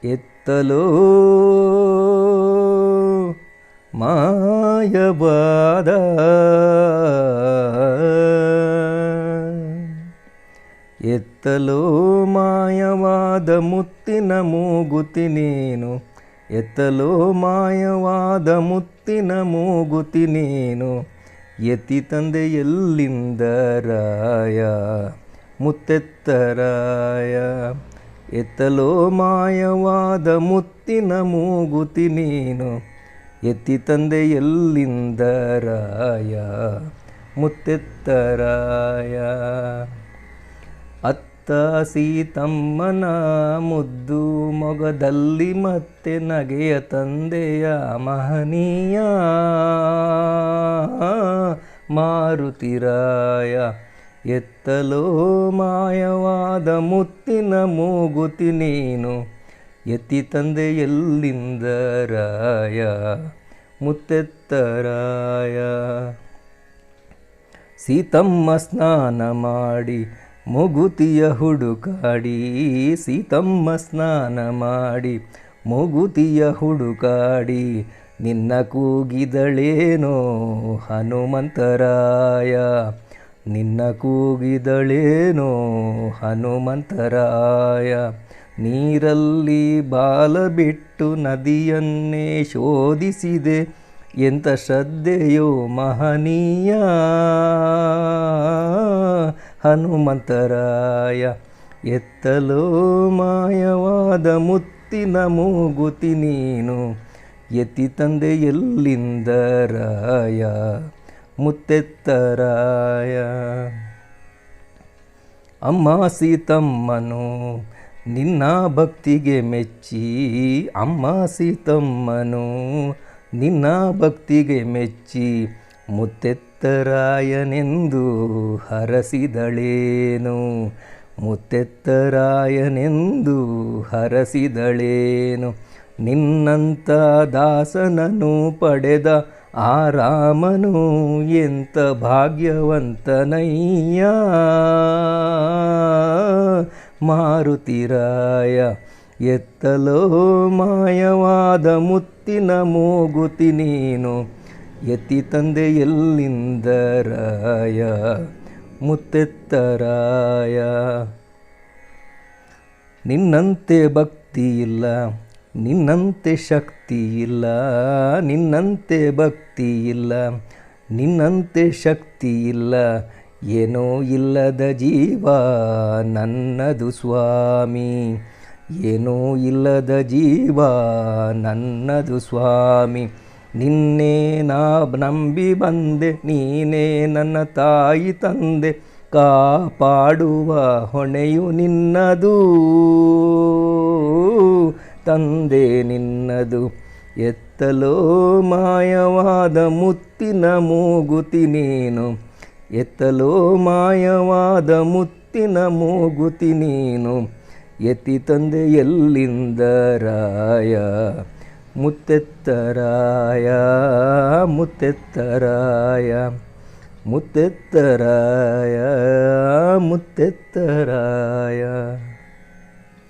ಎತ್ತಲೋ ಮಾಯವಾದ ಎತ್ತಲೋ ಮಾಯವಾದ ಮುತ್ತಿನ ಮೂಗುತಿ ನೀನು ಎತ್ತಲೋ ಮಾಯವಾದ ಮುತ್ತಿನ ಮೂಗುತಿ ನೀನು ಎತ್ತಿ ತಂದೆ ಎಲ್ಲಿಂದ ರಾಯ ಮುತ್ತೆತ್ತರಾಯ ಎತ್ತಲೋ ಮಾಯವಾದ ಮುತ್ತಿನ ಮೂಗುತಿ ನೀನು ಎತ್ತಿ ತಂದೆ ಎಲ್ಲಿಂದ ರಾಯ ಮುತ್ತೆತ್ತರಾಯ ಅತ್ತ ಸೀತಮ್ಮನ ಮುದ್ದು ಮೊಗದಲ್ಲಿ ಮತ್ತೆ ನಗೆಯ ತಂದೆಯ ಮಹನೀಯ ಮಾರುತಿರಾಯ ಎತ್ತಲೋ ಮಾಯವಾದ ಮುತ್ತಿನ ಮೂಗುತಿ ನೀನು ಎತ್ತಿ ತಂದೆ ಎಲ್ಲಿಂದ ರಾಯ ಮುತ್ತೆತ್ತರಾಯ ಸೀತಮ್ಮ ಸ್ನಾನ ಮಾಡಿ ಮೂಗುತಿಯ ಹುಡುಕಾಡಿ ಸೀತಮ್ಮ ಸ್ನಾನ ಮಾಡಿ ಮೂಗುತಿಯ ಹುಡುಕಾಡಿ ನಿನ್ನ ಕೂಗಿದಳೇನೋ ಹನುಮಂತರಾಯ ನಿನ್ನ ಕೂಗಿದಳೇನೋ ಹನುಮಂತರಾಯ ನೀರಲ್ಲಿ ಬಾಲ ಬಿಟ್ಟು ನದಿಯನ್ನೇ ಶೋಧಿಸಿದೆ ಎಂಥ ಶ್ರದ್ಧೆಯೋ ಮಹನೀಯ ಹನುಮಂತರಾಯ ಎತ್ತಲೋ ಮಾಯವಾದ ಮುತ್ತಿನ ಮೂಗುತಿ ನೀನು ಎತ್ತಿ ತಂದೆ ಎಲ್ಲಿಂದ ರಾಯ ಮುತ್ತೆತ್ತರಾಯ ಅಮ್ಮ ಸೀತಮ್ಮನು ನಿನ್ನ ಭಕ್ತಿಗೆ ಮೆಚ್ಚಿ ಅಮ್ಮ ಸೀತಮ್ಮನು ನಿನ್ನ ಭಕ್ತಿಗೆ ಮೆಚ್ಚಿ ಮುತ್ತೆತ್ತರಾಯನೆಂದು ಹರಸಿದಳೇನು ಮುತ್ತೆತ್ತರಾಯನೆಂದು ಹರಸಿದಳೇನು ನಿನ್ನಂಥ ದಾಸನನು ಪಡೆದ ಆ ರಾಮನು ಎಂಥ ಭಾಗ್ಯವಂತನಯ್ಯ ಮಾರುತಿರಾಯ ಎತ್ತಲೋ ಮಾಯವಾದ ಮುತ್ತಿನ ಮೂಗುತಿ ನೀನು ಎತ್ತಿ ತಂದೆ ಎಲ್ಲಿಂದ ರಾಯ ಮುತ್ತೆತ್ತರಾಯ ನಿನ್ನಂತೆ ಭಕ್ತಿ ಇಲ್ಲ ನಿನ್ನಂತೆ ಶಕ್ತಿ ಇಲ್ಲ ನಿನ್ನಂತೆ ಭಕ್ತಿ ಇಲ್ಲ ನಿನ್ನಂತೆ ಶಕ್ತಿ ಇಲ್ಲ ಏನೋ ಇಲ್ಲದ ಜೀವ ನನ್ನದು ಸ್ವಾಮಿ ಏನೋ ಇಲ್ಲದ ಜೀವ ನನ್ನದು ಸ್ವಾಮಿ ನಿನ್ನೆ ನಾ ನಂಬಿ ಬಂದೆ ನೀನೇ ನನ್ನ ತಾಯಿ ತಂದೆ ಕಾಪಾಡುವ ಹೊಣೆಯು ನಿನ್ನದು ತಂದೆ ನಿನ್ನದು ಎತ್ತಲೋ ಮಾಯವಾದ ಮುತ್ತಿನ ಮೂಗುತಿ ನೀನು ಎತ್ತಲೋ ಮಾಯವಾದ ಮುತ್ತಿನ ಮೂಗುತಿ ನೀನು ಎತ್ತಿ ತಂದೆ ಎಲ್ಲಿಂದ ರಾಯ ಮುತ್ತೆತ್ತರಾಯ ಮುತ್ತೆತ್ತರಾಯ ಮುತ್ತೆತ್ತರಾಯ ಮುತ್ತೆತ್ತರಾಯ